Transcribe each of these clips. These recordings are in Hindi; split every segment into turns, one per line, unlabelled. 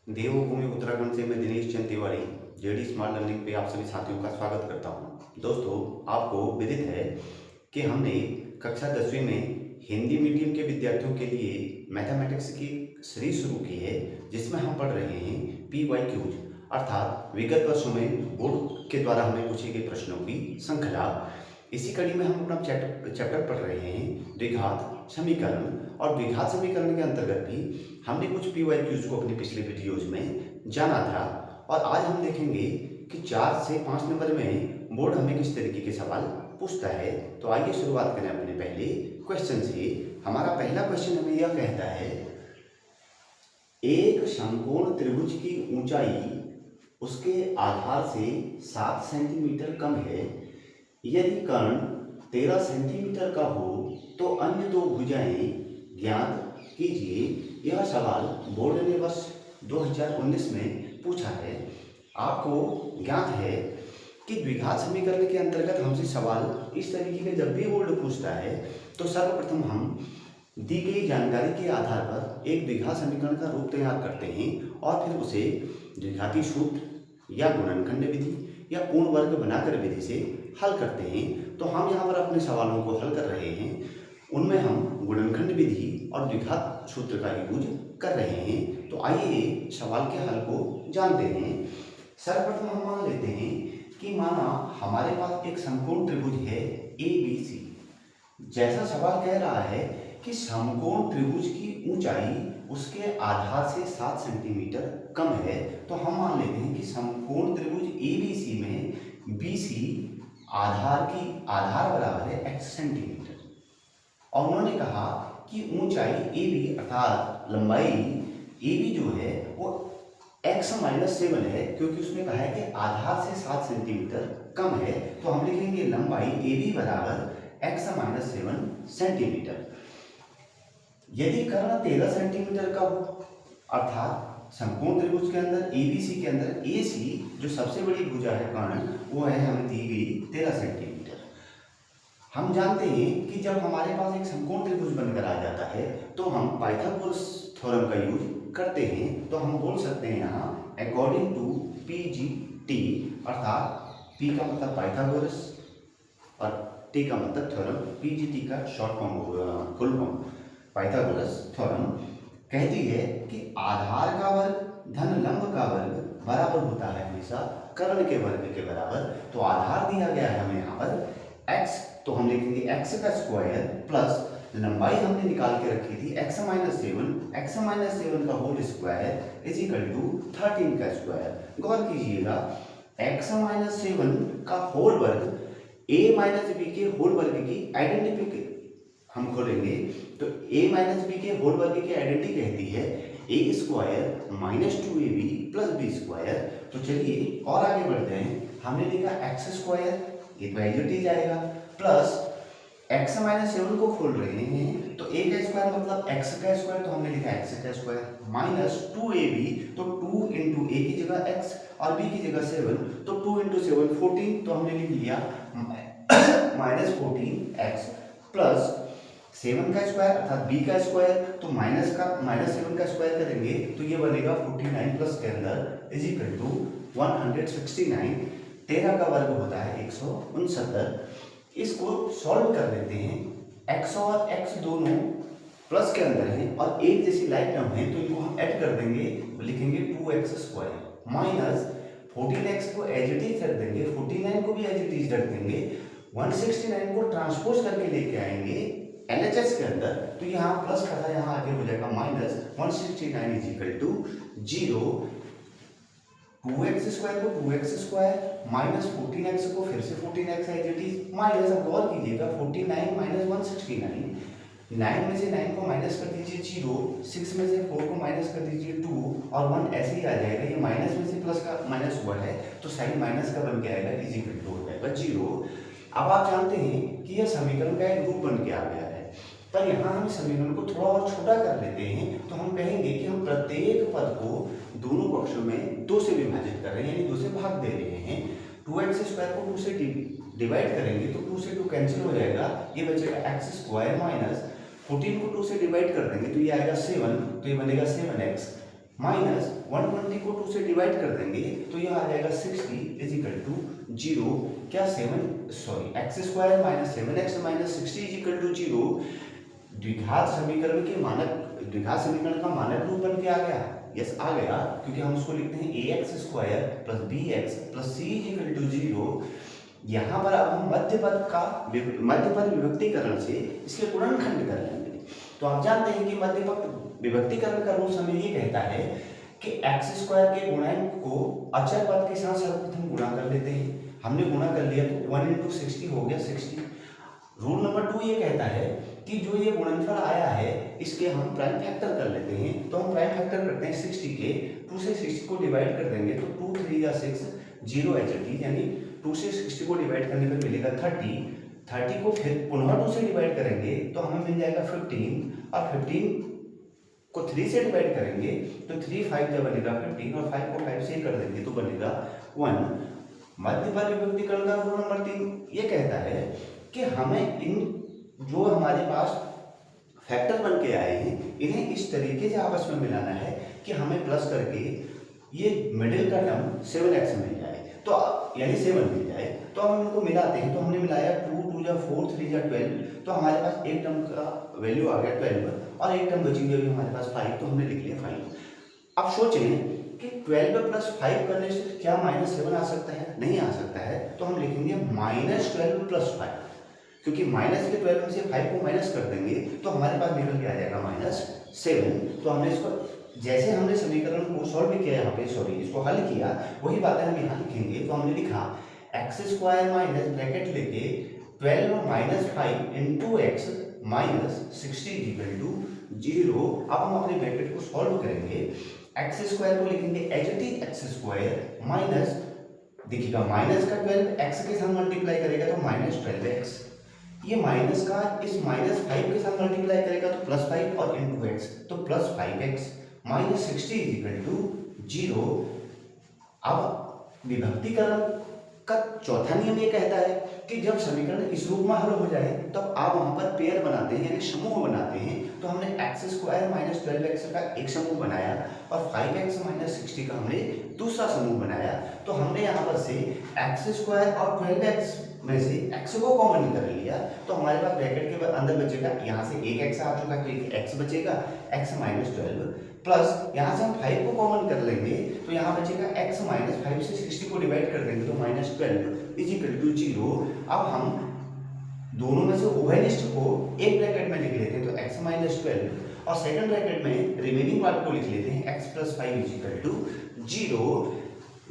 देवभूमि उत्तराखंड से मैं Dinesh Chand Tiwari JD smart learning पे आप सभी साथियों का स्वागत करता हूं। दोस्तों, आपको विदित है कि हमने कक्षा 10वीं में हिंदी मीडियम के विद्यार्थियों के लिए मैथमेटिक्स की सीरीज शुरू की है, जिसमें हम पढ़ रहे हैं PYQs अर्थात विगत वर्षों में बोर्ड के द्वारा हमें पूछे गए प्रश्नों की श्रृंखला। इसी कड़ी में हम अपना चैप्टर पढ़ रहे हैं द्विघात समीकरण, और द्विघात समीकरण के अंतर्गत भी हमने कुछ PYQs को अपने पिछले वीडियोज में जाना था। और आज हम देखेंगे कि 4 से 5 नंबर में बोर्ड हमें किस तरीके के सवाल पूछता है। तो आइए शुरुआत करें अपने पहले क्वेश्चन से। हमारा पहला क्वेश्चन हमें यह कहता है, एक समकोण त्रिभुज की ऊंचाई उसके आधार से 7 सेंटीमीटर कम है। यदि कर्ण 13 सेंटीमीटर का हो तो अन्य दो भुजाएं ज्ञात कीजिए। यह सवाल बोर्ड ने वर्ष 2019 में पूछा है। आपको ज्ञात है कि द्विघात समीकरण के अंतर्गत हमसे सवाल इस तरीके के जब भी बोर्ड पूछता है तो सर्वप्रथम हम दी गई जानकारी के आधार पर एक द्विघात समीकरण का रूप तैयार करते हैं और फिर उसे द्विघाती सूत्र या गुणनखंड विधि या पूर्ण वर्ग बनाकर विधि से हल करते हैं। तो हम यहाँ पर अपने सवालों को हल कर रहे हैं, उनमें हम गुणनखंड विधि और द्विघात सूत्र का यूज कर रहे हैं। तो आइए सवाल के हल को जानते हैं। सर्वप्रथम हम मान लेते हैं कि माना हमारे पास एक समकोण त्रिभुज है ABC। जैसा सवाल कह रहा है कि समकोण त्रिभुज की ऊंचाई उसके आधार से 7 सेंटीमीटर कम है, तो हम मान लेते हैं कि समकोण त्रिभुज ABC में BC आधार बराबर है x सेंटीमीटर। और उन्होंने कहा कि ऊंचाई AB अर्थात लंबाई AB जो है वो x-7 है, क्योंकि उसने कहा है कि आधार से 7 सेंटीमीटर कम है। तो हम लिखेंगे लंबाई AB बराबर x-7 सेंटीमीटर। यदि कर्ण 13 सेंटीमीटर का हो, अर्थात समकोण त्रिभुज के अंदर ABC के अंदर AC जो सबसे बड़ी भुजा है कर्ण, वो है हमें दी गई 13 सेंटीमीटर। हम जानते हैं कि जब हमारे पास एक समकोण त्रिभुज बनकर आ जाता है तो हम पाइथागोरस थ्योरम का यूज करते हैं। तो हम बोल सकते हैं यहाँ अकॉर्डिंग टू PGT, अर्थात P का मतलब पाइथागोरस और T का मतलब थ्योरम, PGT का short form full form Pythagoras theorem कहती है कि आधार का वर्ग धन लंब का वर्ग बराबर होता है हमेशा कर्ण के वर्ग के बराबर। तो आधार दिया गया है हमें यहाँ पर x, तो हम लिखेंगे x का स्क्वायर प्लस लंबाई हमने निकाल के रखी थी x-7 का whole square is equal to 13 का स्क्वायर। गौर कीजिएगा, x-7 का होल वर्ग a माइनस बी के होल वर्ग की आइडेंटिटी हम खोलेंगे तो a माइनस बी के होल वर्ग की आइडेंटिटी कहती है a square minus 2ab plus B square. तो चलिए और आगे बढ़ते हैं। हमने लिखा x स्क्वायर, ये तो एज इट इज आएगा, प्लस x-7 को खोल रहे हैं तो a का स्क्वायर मतलब x का स्क्वायर, तो हमने लिखा x का स्क्वायर माइनस 2ab, तो 2 इंटू a की जगह x और b की जगह 7, तो 2 इंटू 7 14, तो हमने लिख लिया माइनस 14x प्लस 7 का स्क्वायर अर्थात b का स्क्वायर, तो माइनस 7 का स्क्वायर करेंगे तो ये बनेगा 49 प्लस के अंदर इज इक्वल टू 169। 13 का वर्ग होता है 169। इसको सॉल्व कर लेते हैं। x और x दोनों प्लस के अंदर हैं और एक जैसी लाइक टर्म है, तो इनको हम ऐड कर देंगे, लिखेंगे 2x स्क्वायर माइनस 14x को एज इट इज रख देंगे, 49 को भी एज इट इज रख देंगे, 169 को ट्रांसपोज करके लेके आएंगे LHS के अंदर, तो यहाँ प्लस का था यहाँ आगे हो जाएगा minus 169 is equal to 0। 2x square को 2x स्क्वायर माइनस 14x को फिर से 14x as it is minus, अब गौर कीजिएगा 49 माइनस 169, 9 में से 9 को माइनस कर दीजिए 0, 6 में से 4 को माइनस कर दीजिए 2 और 1 ऐसे ही आ जाएगा। ये माइनस में से प्लस का माइनस हुआ है तो साइन माइनस का बन के आएगा इज इक्वल टू हो जाएगा 0। अब आप जानते हैं कि यह समीकरण का एक रूप बन के आ गया है, पर यहाँ हम समीकरण को थोड़ा और छोटा कर लेते हैं। तो हम कहेंगे कि हम प्रत्येक पद को दोनों पक्षों में 2 से विभाजित कर रहे हैं, यानी 2 से भाग दे रहे हैं। 2x स्क्वायर को 2 से डिवाइड करेंगे तो 2 से 2 कैंसिल हो जाएगा, ये बचेगा x स्क्वायर माइनस 14 को 2 से डिवाइड कर देंगे तो ये आएगा 7, तो ये बनेगा 7x माइनस 120 को 2 से डिवाइड कर देंगे तो यह आ जाएगा 60 इज इक्वल टू 0 क्या 7 X square minus 7x minus 60 is equal to 0। द्विघात समीकरण के मानक द्विघात समीकरण का मानक रूप बन के आ गया। यस आ गया, क्योंकि हम उसको लिखते हैं ax square plus bx plus c is equal to 0। यहाँ पर अब हम मध्य पद विभक्तिकरण से इसके गुणनखंड कर लेंगे। तो आप जानते हैं कि मध्य पद विभक्तिकरण का रूल हमें ये कहता है कि एक्स स्क्वायर के गुणांक को अचर पद के साथ सर्वप्रथम गुणा कर लेते हैं। हमने गुणा कर लिया तो 1 इंटू 60 हो गया 60। रूल नंबर 2 ये कहता है कि जो ये गुणनफल आया है इसके हम प्राइम फैक्टर कर लेते हैं। तो हम प्राइम फैक्टर करते हैं 60 के, 2 से 60 को डिवाइड कर देंगे तो 2 3 या 6 0 HT, यानी 2 से 60 को डिवाइड करने पर मिलेगा 30 को फिर पुनः 2 से डिवाइड करेंगे तो हमें मिल जाएगा 15 और 15 को 3 से डिवाइड करेंगे तो 3 5 जब बनेगा 15 और 5 को 5 से कर देंगे तो बनेगा 1। मध्य पद विभक्तिकरण का रूल नंबर 3 ये कहता है कि हमें इन जो हमारे पास फैक्टर बन के आए हैं इन्हें इस तरीके से आपस में मिलाना है कि हमें प्लस करके ये मिडिल का टर्म 7x मिल जाए, तो यानी 7 मिल जाए। तो हम इनको मिलाते हैं तो हमने मिलाया 2 2 या 4 3 या 12, तो हमारे पास एक टर्म का वैल्यू आ गया 12 और एक टर्म बची हुई हमारे पास 5, तो हमने लिख लिया 5। अब सोचें कि 12 प्लस 5 करने से क्या -7 आ सकता है? नहीं आ सकता है। तो हम लिखेंगे -12 प्लस 5, क्योंकि माइनस के 12 में से 5 को माइनस कर देंगे तो हमारे पास निकल के आ जाएगा -7। तो हमने इसको जैसे हमने समीकरण को सॉल्व किया यहाँ पे इसको हल किया वही बातें हम यहाँ लिखेंगे। तो हमने लिखा एक्स स्क्वायर माइनस ब्रैकेट लेके 12 minus 5 into X minus 60 equal to 0। अब हम अपने ब्रैकेट को सॉल्व करेंगे। एक्स स्क्वायर को लिखेंगे H T x square minus, देखिएगा माइनस का 12 एक्स के साथ मल्टीप्लाई करेगा तो -12x, ये माइनस का इस -5 के साथ मल्टीप्लाई करेगा तो +5 और इंटू एक्स तो +5x minus 60 is equal to 0। अब विभक्तिकरण का चौथा नियम ये कहता है कि जब समीकरण इस रूप में हल हो जाए तब तो आप वहां पर पेयर बनाते हैं, यानी समूह बनाते हैं। तो हमने एक्स स्क्वायर माइनस 12x का एक समूह बनाया और 5x माइनस 60 का हमने दूसरा समूह बनाया। तो हमने यहाँ पर से एक्स स्क्वायर और 12x में से x को कॉमन कर लिया तो हमारे पास ब्रैकेट के अंदर बचेगा, यहाँ से एक x आ चुका तो एक x बचेगा x माइनस 12 प्लस यहाँ से हम 5 को कॉमन कर लेंगे तो यहाँ बचेगा x माइनस 5 से 60 को डिवाइड कर देंगे तो -12 इज इक्वल टू 0। अब हम दोनों में से उभयनिष्ठ को एक ब्रैकेट में लिख लेते हैं तो x माइनस 12 और सेकंड ब्रैकेट में रिमेनिंग पार्ट को लिख लेते हैं x plus 5 is equal to 0।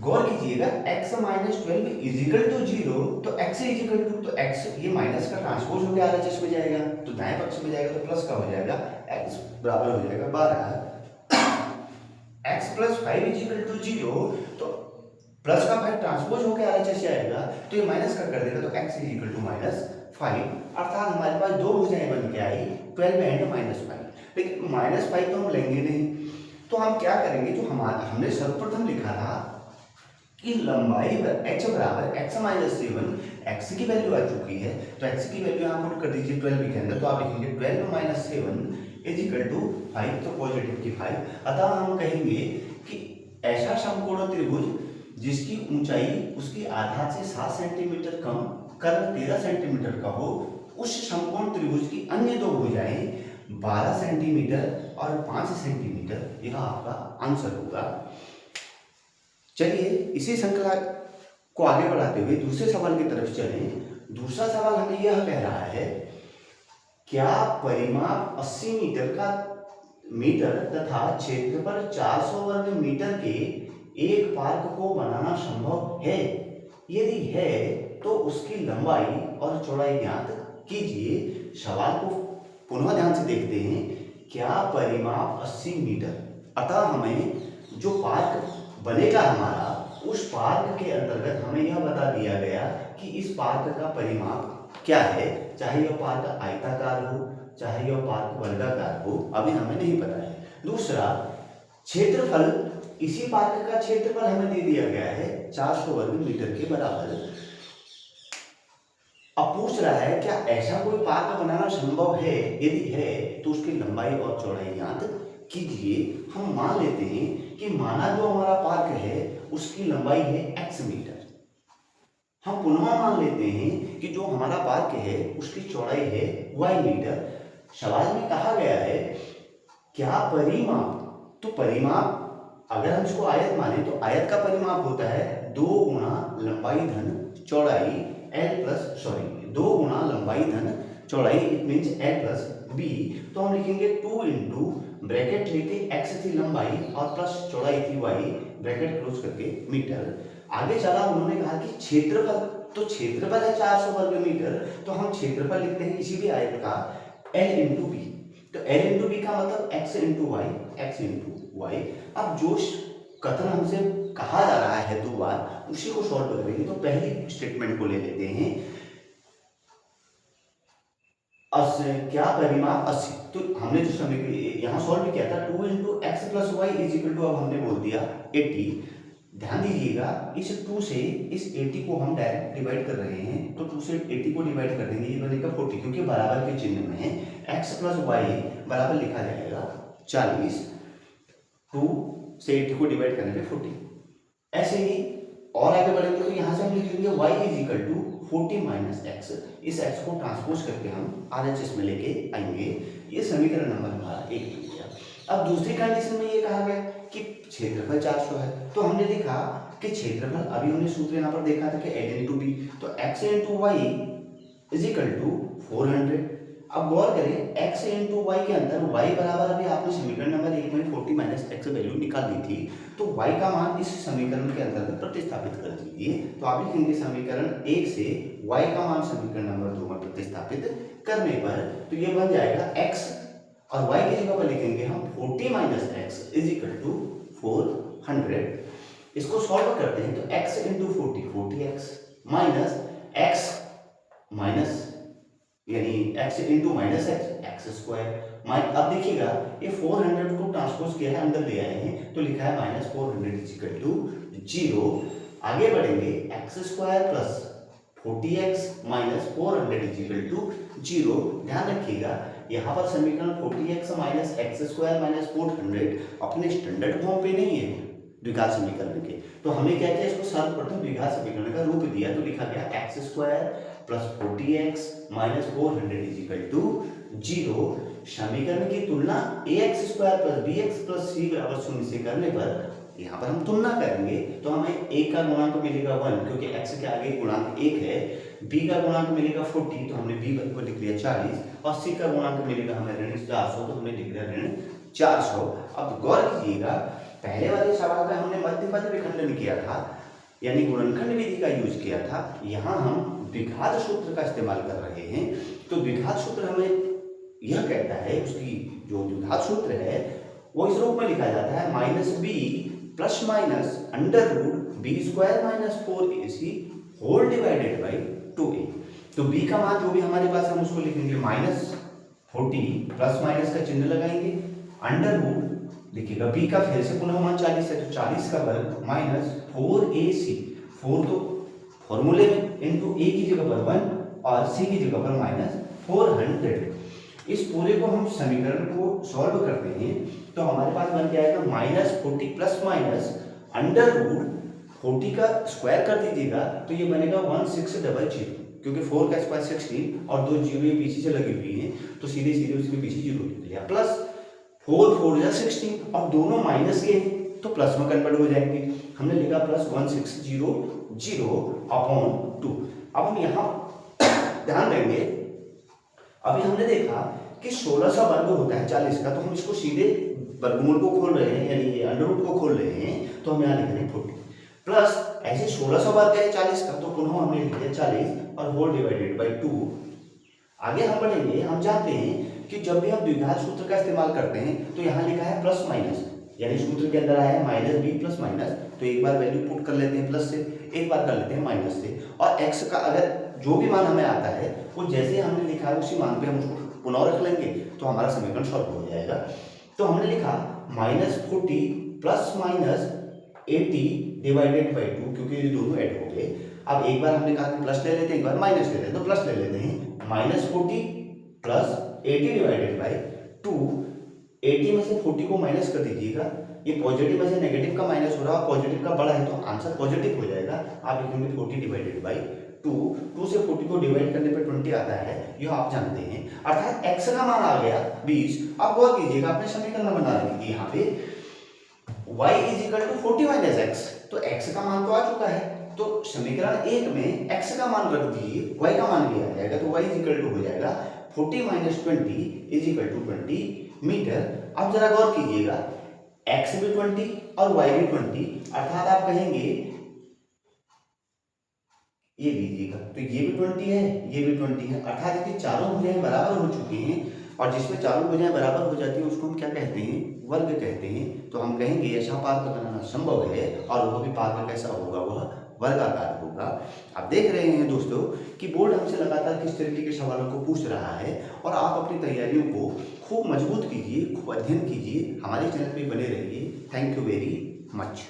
गौर कीजिएगा x minus 12 is equal to 0 तो x इज इक्वल टू, तो x ये माइनस का ट्रांसपोज होकर RHS में जाएगा तो दाएं पक्ष में जाएगा तो प्लस का हो जाएगा, x बराबर हो जाएगा 12। x plus 5 is equal to 0 तो प्लस का 5 ट्रांसपोज होकर RHS जाएगा तो ये माइनस का कर देगा तो x इज इक्वल टू -5, अर्थात हमारे पास दो भुजाएं बन के आई 12 एंड -5। लेकिन -5 तो हम लेंगे नहीं, तो हम क्या करेंगे, जो हमने सर्वप्रथम लिखा था कि लंबाई h बराबर x माइनस 7, x की वैल्यू आ चुकी है तो x की वैल्यू यहाँ पुट कर दीजिए 12 के अंदर, तो आप लिखेंगे 12 माइनस 7 इज इक्वल टू 5, तो पॉजिटिव की 5। अतः हम कहेंगे कि ऐसा समकोण त्रिभुज जिसकी ऊंचाई उसकी आधार से 7 सेंटीमीटर कम कर्व 13 सेंटीमीटर का हो, उस समकोण त्रिभुज की अन्य दो भुजाएं 12 सेंटीमीटर और 5 सेंटीमीटर, यह आपका आंसर होगा। चलिए इसी श्रृंखला को आगे बढ़ाते हुए दूसरे सवाल की तरफ चलें। दूसरा सवाल हमें यह कह रहा है, क्या परिमाप 80 मीटर तथा क्षेत्रफल 400 वर्ग मीटर के एक पार्क को बनाना संभव है? यदि है तो उसकी लंबाई और चौड़ाई ज्ञात कीजिए। सवाल को पुनः ध्यान से देखते हैं। क्या परिमाप 80 मीटर, अतः हमें जो पार्क बनेगा हमारा, उस पार्क के अंतर्गत हमें यह बता दिया गया कि इस पार्क का परिमाप क्या है, चाहे यह पार्क आयताकार हो चाहे यह पार्क वर्गाकार हो, अभी हमें नहीं पता है। दूसरा, क्षेत्रफल, इसी पार्क का क्षेत्रफल हमें दे दिया गया है 400 वर्ग मीटर के बराबर। अब पूछ रहा है क्या ऐसा कोई पार्क बनाना संभव है, यदि है तो उसकी लंबाई और चौड़ाई ज्ञात कीजिए, हम मान लेते हैं कि माना जो हमारा पार्क है उसकी लंबाई है x मीटर। हम पुनः मान लेते हैं कि जो हमारा पार्क है उसकी चौड़ाई है y मीटर। सवाल में कहा गया है क्या परिमाप, तो परिमाप अगर हम इसको आयत माने तो आयत का परिमाप होता है 2 गुना लंबाई धन चौड़ाई l प्लस 2 गुना लंबाई धन चौड़ाई, it means l plus b। तो हम लिखेंगे 2 इंटू ब्रैकेट लेके x थी लंबाई और प्लस चौड़ाई थी y, ब्रैकेट क्लोज करके मीटर। आगे चला उन्होंने कहा कि क्षेत्रफल, तो क्षेत्रफल है 400 वर्ग मीटर, तो हम क्षेत्रफल लिखते हैं किसी भी आयत का l इंटू बी। तो l इंटू बी का मतलब x into Y, x into Y. अब जो कथन हमसे कहा जा रहा है दो बार, उसी को सॉल्व करेंगे। तो पहली स्टेटमेंट को ले लेते हैं, क्या परिमाप 80। तो हमने जो समीकरण यहाँ सॉल्व किया था 2 into X plus Y is equal to, अब हमने बोल दिया 80। ध्यान दीजिएगा इस 2 से इस 80 को हम डायरेक्ट डिवाइड कर रहे हैं, तो 2 से 80 को डिवाइड कर देंगे, ये बनेगा 40, क्योंकि बराबर के चिन्ह में है। x प्लस वाई बराबर लिखा जाएगा 40, 2 से 80 को डिवाइड करने पे 40। ऐसे ही और आगे बढ़ेंगे तो यहाँ से हम लिखेंगे y is equal to 40 minus X. इस x को ट्रांसपोज करके हम RHS में लेके आएंगे। ये समीकरण नंबर हमारा 1 बन गया। अब दूसरी कंडीशन में ये कहा गया कि क्षेत्रफल 400 है, तो हमने देखा कि क्षेत्रफल, अभी हमने सूत्र यहाँ पर देखा था कि l इंटू बी, तो x into Y is equal to 400। अब गौर करें x इंटू वाई के अंदर y बराबर, अभी आपने समीकरण नंबर 1 में 40 माइनस एक्स वैल्यू निकाल दी थी, तो y का मान इस समीकरण के अंतर्गत प्रतिस्थापित कर दीजिए। तो आप लिखेंगे समीकरण 1 से y का मान समीकरण नंबर 2 में प्रतिस्थापित करने पर, तो ये बन जाएगा x और y की जगह पर लिखेंगे हम 40 minus X is equal to 400। इसको सॉल्व करते हैं तो x into 40 40x minus x minus यानी x into minus X square. अब देखिएगा ये 400 को ट्रांसपोज किया है, अंदर ले आए हैं, तो लिखा है माइनस 400 इज इक्वल टू 0। आगे बढ़ेंगे X square plus 40x minus 400 is equal to 0। ध्यान रखिएगा यहाँ पर समीकरण 40x minus X square minus 400 अपने स्टैंडर्ड फॉर्म पे नहीं है द्विघात समीकरण के, तो हमने क्या किया, इसको सर्वप्रथम द्विघात समीकरण का रूप दिया, तो लिखा गया X square plus 40x minus 400 is equal to 0। समीकरण की तुलना ax square plus bx plus c बराबर 0 से करने पर यहाँ पर हम तुलना करेंगे, तो हमें a का गुणांक मिलेगा 1, क्योंकि x के आगे गुणांक 1 है। b का गुणांक मिलेगा 40, तो हमने b को लिख लिया 40, और c का गुणांक मिलेगा हमें ऋण 400, तो हमने लिख लिया ऋण 400। अब गौर कीजिएगा पहले वाले सवाल में हमने मध्य पद विखंडन किया था, यानी गुणनखंड विधि का यूज किया था। यहाँ हम द्विघात सूत्र का इस्तेमाल कर रहे हैं। तो द्विघात सूत्र हमें यह कहता है, उसकी जो द्विघात सूत्र है वो इस रूप में लिखा जाता है minus B plus minus under root B square minus 4ac whole divided by 2a। तो b का मान जो भी हमारे पास हम उसको लिखेंगे माइनस 40 प्लस माइनस का चिन्ह लगाएंगे, अंडर रूट देखिएगा b का फिर से पुनः मान 40 है, तो 40 का वर्ग माइनस 4ac, 4 तो फॉर्मूले में, इंटू a की जगह पर 1 और c की जगह पर माइनस 400। इस पूरे को हम समीकरण को सॉल्व करते हैं तो हमारे पास बन जाएगा minus 40 plus minus under root 40 का स्क्वायर कर दीजिएगा, तो ये बनेगा 1600, क्योंकि 4 का स्क्वायर 16 और 2 जीरो पीछे से लगी हुई हैं, तो सीधे सीधे उसके पीछे जीरो लिख लिया, प्लस 4 4 जा 16 और दोनों माइनस के हैं तो प्लस में कन्वर्ट हो जाएंगे। हमने लिखा प्लस 1600 अपॉन 2। अब हम यहाँ ध्यान देंगे, अभी हमने देखा कि 1600 वर्ग होता है 40 का, तो हम इसको सीधे वर्गमूल को खोल रहे हैं, यानी ये अंडर रूट को खोल रहे हैं, तो हम यहाँ लिख रहे हैं 40 प्लस ऐसे 1600 वर्ग है 40 का, तो पुनः हमने लिख दिया 40 और होल डिवाइडेड बाई 2। आगे हम बढ़ेंगे, हम जानते हैं कि जब भी हम द्विघात सूत्र का इस्तेमाल करते हैं तो यहाँ लिखा है प्लस माइनस, यानी सूत्र के अंदर आया है माइनस बी प्लस माइनस, तो एक बार वैल्यू पुट कर लेते हैं प्लस से, एक बार कर लेते हैं माइनस से, और एक्स का अगर जो भी मान हमें आता है वो जैसे हमने लिखा है उसी मान पे हम उसको पुनः रख लेंगे, तो हमारा समीकरण सॉल्व हो जाएगा। तो हमने लिखा minus 40 plus minus 80 divided by 2, क्योंकि ये दोनों ऐड हो गए। अब एक बार हमने कहा कि प्लस ले लेते हैं, एक बार माइनस ले लेते हैं, तो प्लस ले लेते हैं, माइनस 40 प्लस 80 डिवाइडेड बाई 2। 80 में से 40 को माइनस कर दीजिएगा, ये पॉजिटिव में से नेगेटिव का माइनस हो रहा है, पॉजिटिव का बड़ा है तो आंसर पॉजिटिव हो जाएगा। आप लिखेंगे 40 डिवाइडेड बाई 2 से 40 को डिवाइड करने पे 20 आता है, ये आप जानते हैं, अर्थात x का मान आ गया 20। आप गौर कीजिएगा, अपने समीकरण बना लेंगे यहाँ पे y is equal to 40 minus X, तो x का मान तो आ चुका है, तो समीकरण 1 में x का मान रख दीजिए, y का मान भी आ जाएगा, तो y इज इक्वल टू हो जाएगा 40 minus 20 is equal to 20 metre. अब जरा गौर कीजिएगा, x भी 20 और y भी 20, अर्थात आप कहेंगे ये लीजिएगा, तो ये भी 20 है, ये भी 20 है, अर्थात इसकी चारों भुजाएं बराबर हो चुकी हैं, और जिसमें चारों भुजाएं बराबर हो जाती हैं उसको हम क्या कहते हैं, वर्ग कहते हैं। तो हम कहेंगे ऐसा पार्क बनाना संभव है, और वह भी पार्क कैसा होगा, वह वर्गाकार होगा। आप देख रहे हैं दोस्तों कि बोर्ड हमसे लगातार किस तरीके के सवालों को पूछ रहा है, और आप अपनी तैयारियों को खूब मजबूत कीजिए, खूब अध्ययन कीजिए, हमारे चैनल पर बने रहिए। Thank you very much.